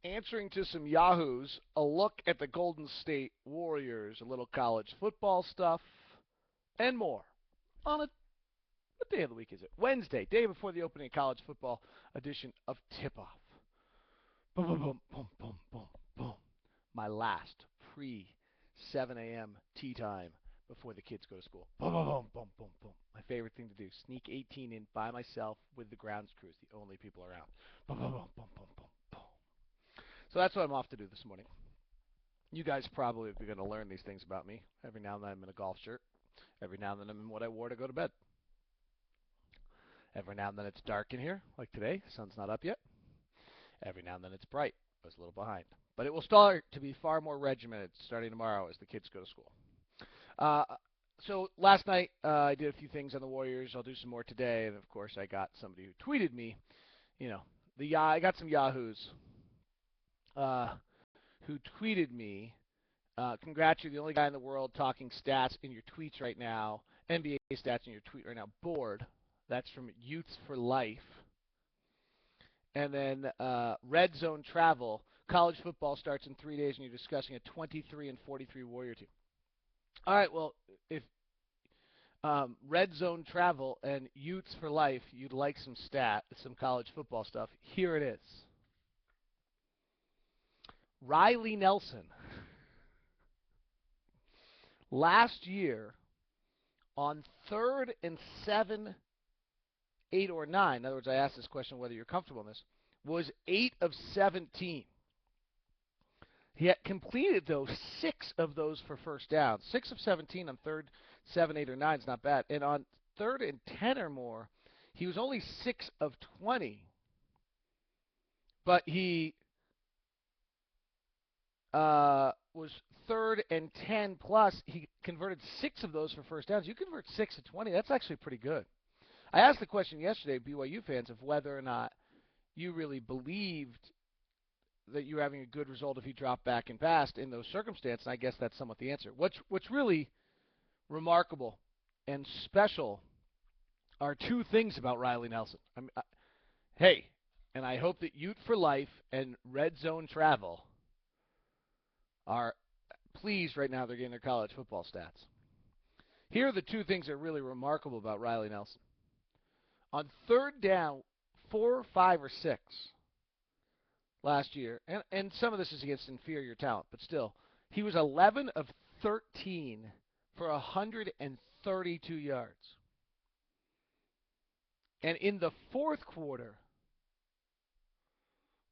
answering to some Yahoos, a look at the Golden State Warriors, a little college football stuff, and more on a what day of the week is it? Wednesday, day before the opening college football edition of Tip Off. Boom, boom, boom, boom, boom, boom, boom. My last pre 7 a.m. tea time before the kids go to school. Boom, boom, boom, boom, boom, boom. My favorite thing to do: sneak 18 in by myself with the grounds crews, the only people around. Boom, boom, boom, boom, boom, boom, boom. So that's what I'm off to do this morning. You guys probably are going to learn these things about me. Every now and then I'm in a golf shirt. Every now and then I'm in what I wore to go to bed. Every now and then it's dark in here, like today. The sun's not up yet. Every now and then it's bright. I was a little behind. But it will start to be far more regimented starting tomorrow as the kids go to school. So last night I did a few things on the Warriors. I'll do some more today. And, of course, I got somebody who tweeted me. I got some Yahoos who tweeted me. Congrats, you're the only guy in the world talking stats in your tweets right now. NBA stats in your tweet right now. Bored. That's from Youths for Life. And then Red Zone Travel. College football starts in 3 days, and you're discussing a 23-43 Warrior team. All right, well, if Red Zone Travel and Youths for Life, you'd like some college football stuff, here it is. Riley Nelson. Last year, on 3rd and 7, 8, or 9, in other words, I asked this question whether you're comfortable in this, was 8 of 17. He had completed, though, 6 of those for first down. 6 of 17 on 3rd, 7, 8, or 9 is not bad. And on 3rd and 10 or more, he was only 6 of 20. But he was 3rd and 10 plus. He converted 6 of those for first downs. You convert 6 of 20. That's actually pretty good. I asked the question yesterday, BYU fans, of whether or not you really believed that you were having a good result if he dropped back and passed in those circumstances. And I guess that's somewhat the answer. What's really remarkable and special are 2 things about Riley Nelson. Hey, and I hope that Youth for Life and Red Zone Travel are pleased right now they're getting their college football stats. Here are the 2 things that are really remarkable about Riley Nelson. On 3rd down, 4, 5, or 6 last year, and some of this is against inferior talent, but still, he was 11 of 13 for 132 yards. And in the 4th quarter,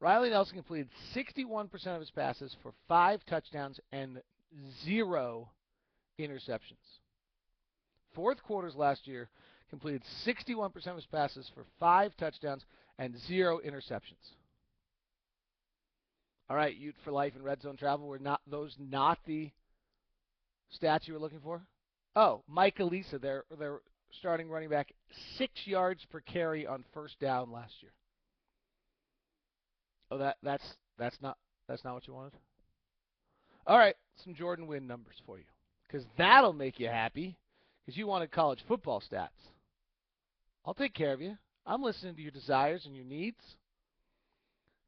Riley Nelson completed 61% of his passes for 5 touchdowns and 0 interceptions. 4th quarters last year completed 61% of his passes for 5 touchdowns and 0 interceptions. All right, Youth for Life and Red Zone Travel, were not the stats you were looking for? Oh, Mike Elisa, their starting running back, 6 yards per carry on first down last year. Oh, that's not what you wanted? All right, some Jordan Wynn numbers for you, because that'll make you happy, because you wanted college football stats. I'll take care of you. I'm listening to your desires and your needs.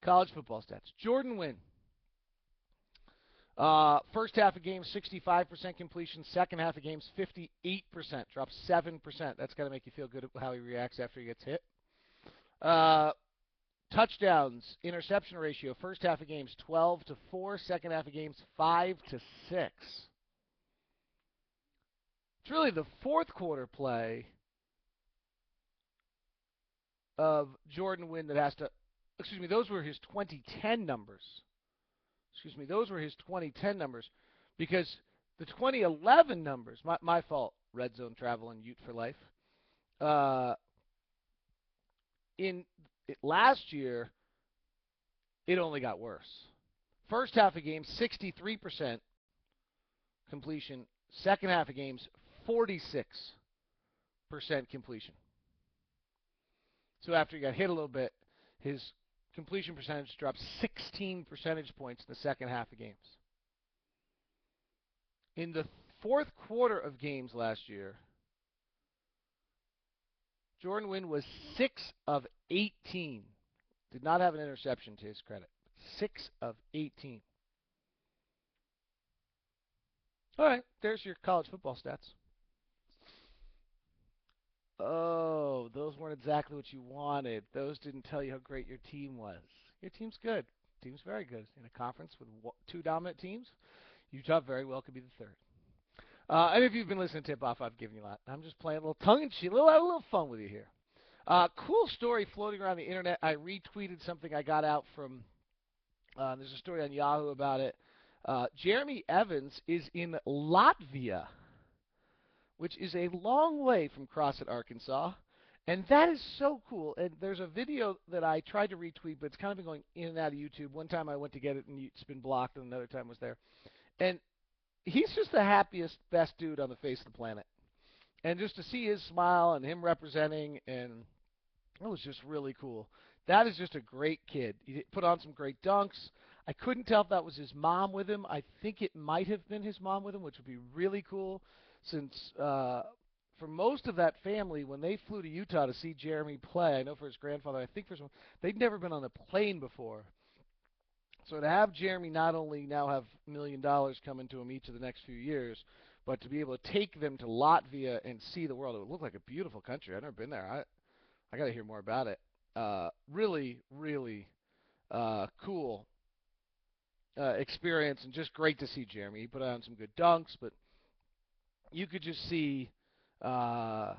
College football stats. Jordan Wynn. First half of games, 65% completion. Second half of games, 58%. Dropped 7%. That's got to make you feel good how he reacts after he gets hit. Touchdowns, interception ratio. First half of games, 12-4. Second half of games, 5-6. It's really the 4th quarter play of Jordan Wynn that has to, those were his 2010 numbers. Those were his 2010 numbers, because the 2011 numbers, my fault, Red Zone Travel and Youth for Life, last year, it only got worse. First half of games, 63% completion. Second half of games, 46% completion. So after he got hit a little bit, his completion percentage dropped 16 percentage points in the second half of games. In the 4th quarter of games last year, Jordan Wynn was 6 of 18. Did not have an interception to his credit. 6 of 18. All right, there's your college football stats. Oh, those weren't exactly what you wanted. Those didn't tell you how great your team was. Your team's good. Team's very good. In a conference with two dominant teams, Utah very well could be the third. And if you've been listening to Tip Off, I've given you a lot. I'm just playing a little tongue in cheek, a little fun with you here. Cool story floating around the internet. I retweeted something I got out from. There's a story on Yahoo about it. Jeremy Evans is in Latvia, which is a long way from Crossett, Arkansas. And that is so cool. And there's a video that I tried to retweet, but it's kind of been going in and out of YouTube. One time I went to get it, and it's been blocked, and another time was there. And he's just the happiest, best dude on the face of the planet. And just to see his smile and him representing, and it was just really cool. That is just a great kid. He put on some great dunks. I couldn't tell if that was his mom with him. I think it might have been his mom with him, which would be really cool since for most of that family, when they flew to Utah to see Jeremy play, I know for his grandfather, I think for some, they'd never been on a plane before. So to have Jeremy not only now have $1 million coming to him each of the next few years, but to be able to take them to Latvia and see the world, it would look like a beautiful country. I've never been there. I got to hear more about it. Really, really cool experience, and just great to see Jeremy. He put on some good dunks, but you could just see that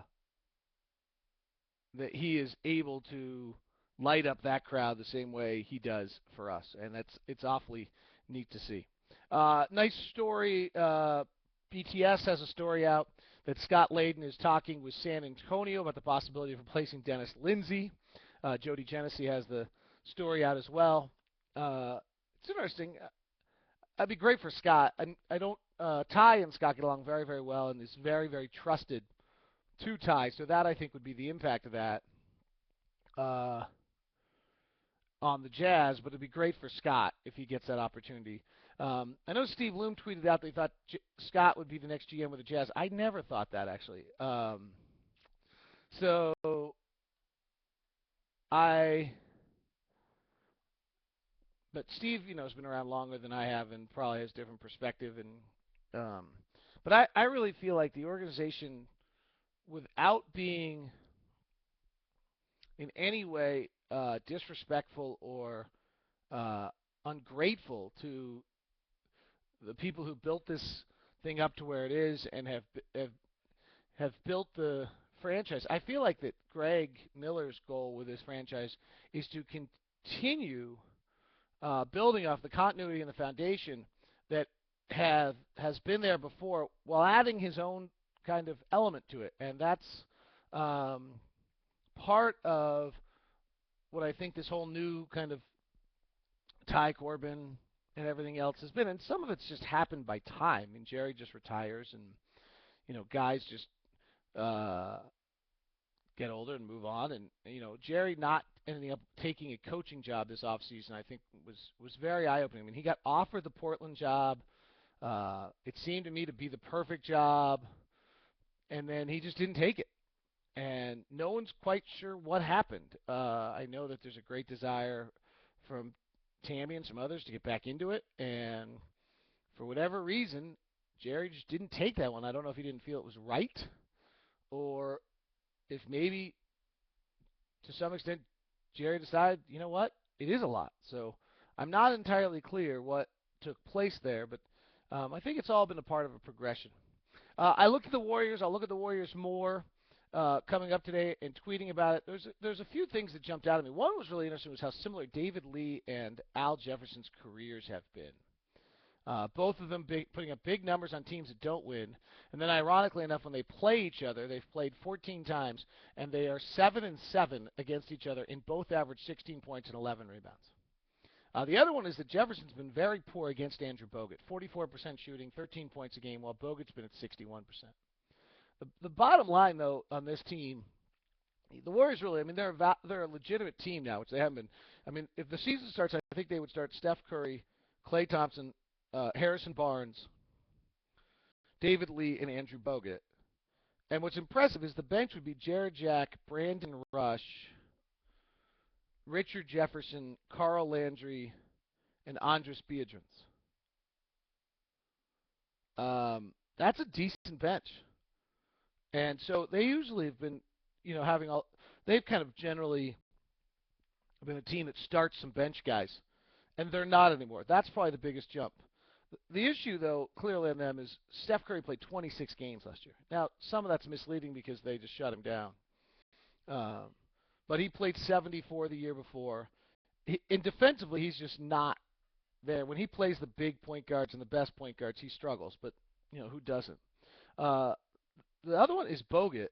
he is able to light up that crowd the same way he does for us, and it's awfully neat to see. Nice story. BTS has a story out that Scott Layden is talking with San Antonio about the possibility of replacing Dennis Lindsey. Jody Genesee has the story out as well. It's interesting. That'd be great for Scott. I don't. Ty and Scott get along very, very well, and is very, very trusted to Ty. So that, I think, would be the impact of that on the Jazz. But it'd be great for Scott if he gets that opportunity. I know Steve Loom tweeted out they thought Scott would be the next GM with the Jazz. I never thought that, actually. But Steve, has been around longer than I have, and probably has different perspective. But I really feel like the organization, without being in any way disrespectful or ungrateful to the people who built this thing up to where it is and have built the franchise. I feel like that Greg Miller's goal with this franchise is to continue building off the continuity and the foundation that has been there before, while adding his own kind of element to it. And that's part of what I think this whole new kind of Ty Corbin and everything else has been. And some of it's just happened by time. I mean, Jerry just retires, and guys just get older and move on. And Jerry not ending up taking a coaching job this offseason, I think was very eye-opening. I mean, he got offered the Portland job. It seemed to me to be the perfect job, and then he just didn't take it. And no one's quite sure what happened. I know that there's a great desire from Tammy and some others to get back into it, and for whatever reason, Jerry just didn't take that one. I don't know if he didn't feel it was right, or if maybe to some extent Jerry decided, you know what, it is a lot. So I'm not entirely clear what took place there, but I think it's all been a part of a progression. I look at the Warriors. I'll look at the Warriors more coming up today and tweeting about it. There's a few things that jumped out at me. One was really interesting, was how similar David Lee and Al Jefferson's careers have been. Both of them putting up big numbers on teams that don't win. And then ironically enough, when they play each other, they've played 14 times, and they are 7-7 against each other, and both average 16 points and 11 rebounds. The other one is that Jefferson's been very poor against Andrew Bogut. 44% shooting, 13 points a game, while Bogut's been at 61%. The bottom line, though, on this team, the Warriors really, I mean, they're a legitimate team now, which they haven't been. I mean, if the season starts, I think they would start Steph Curry, Klay Thompson, Harrison Barnes, David Lee, and Andrew Bogut. And what's impressive is the bench would be Jared Jack, Brandon Rush, Richard Jefferson, Carl Landry, and Andres Biedrins. That's a decent bench. And so they usually have been, having all. They've kind of generally been a team that starts some bench guys, and they're not anymore. That's probably the biggest jump. The issue, though, clearly on them is Steph Curry played 26 games last year. Now, some of that's misleading because they just shut him down. Um, but he played 74 the year before. And defensively, he's just not there. When he plays the big point guards and the best point guards, he struggles. But, who doesn't? Uh, the other one is Bogut.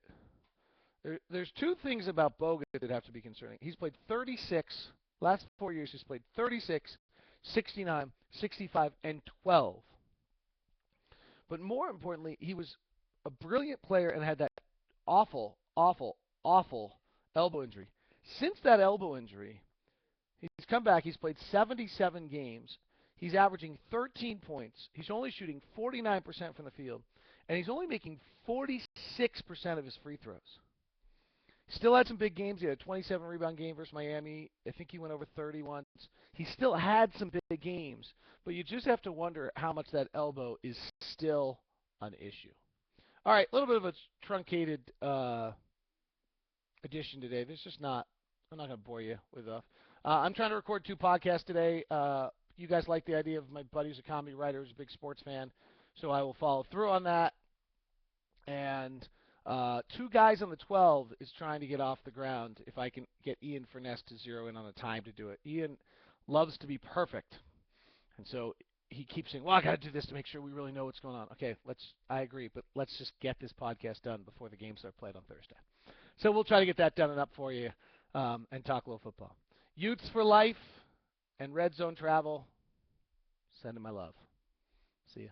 There's two things about Bogut that have to be concerning. He's played 36, last 4 years he's played 36, 69, 65, and 12. But more importantly, he was a brilliant player and had that awful, awful, awful elbow injury. Since that elbow injury, he's come back. He's played 77 games. He's averaging 13 points. He's only shooting 49% from the field. And he's only making 46% of his free throws. Still had some big games. He had a 27 rebound game versus Miami. I think he went over 30 once. He still had some big games, but you just have to wonder how much that elbow is still an issue. All right, a little bit of a truncated edition today. This is not. I'm not going to bore you with. I'm trying to record 2 podcasts today. You guys like the idea of my buddy who's a comedy writer, who's a big sports fan, so I will follow through on that. And 2 guys on the 12 is trying to get off the ground if I can get Ian Furness to zero in on a time to do it. Ian loves to be perfect. And so he keeps saying, well, I got to do this to make sure we really know what's going on. Okay, I agree, but let's just get this podcast done before the games are played on Thursday. So we'll try to get that done and up for you and talk a little football. Utes for life and red zone travel. Send them my love. See ya.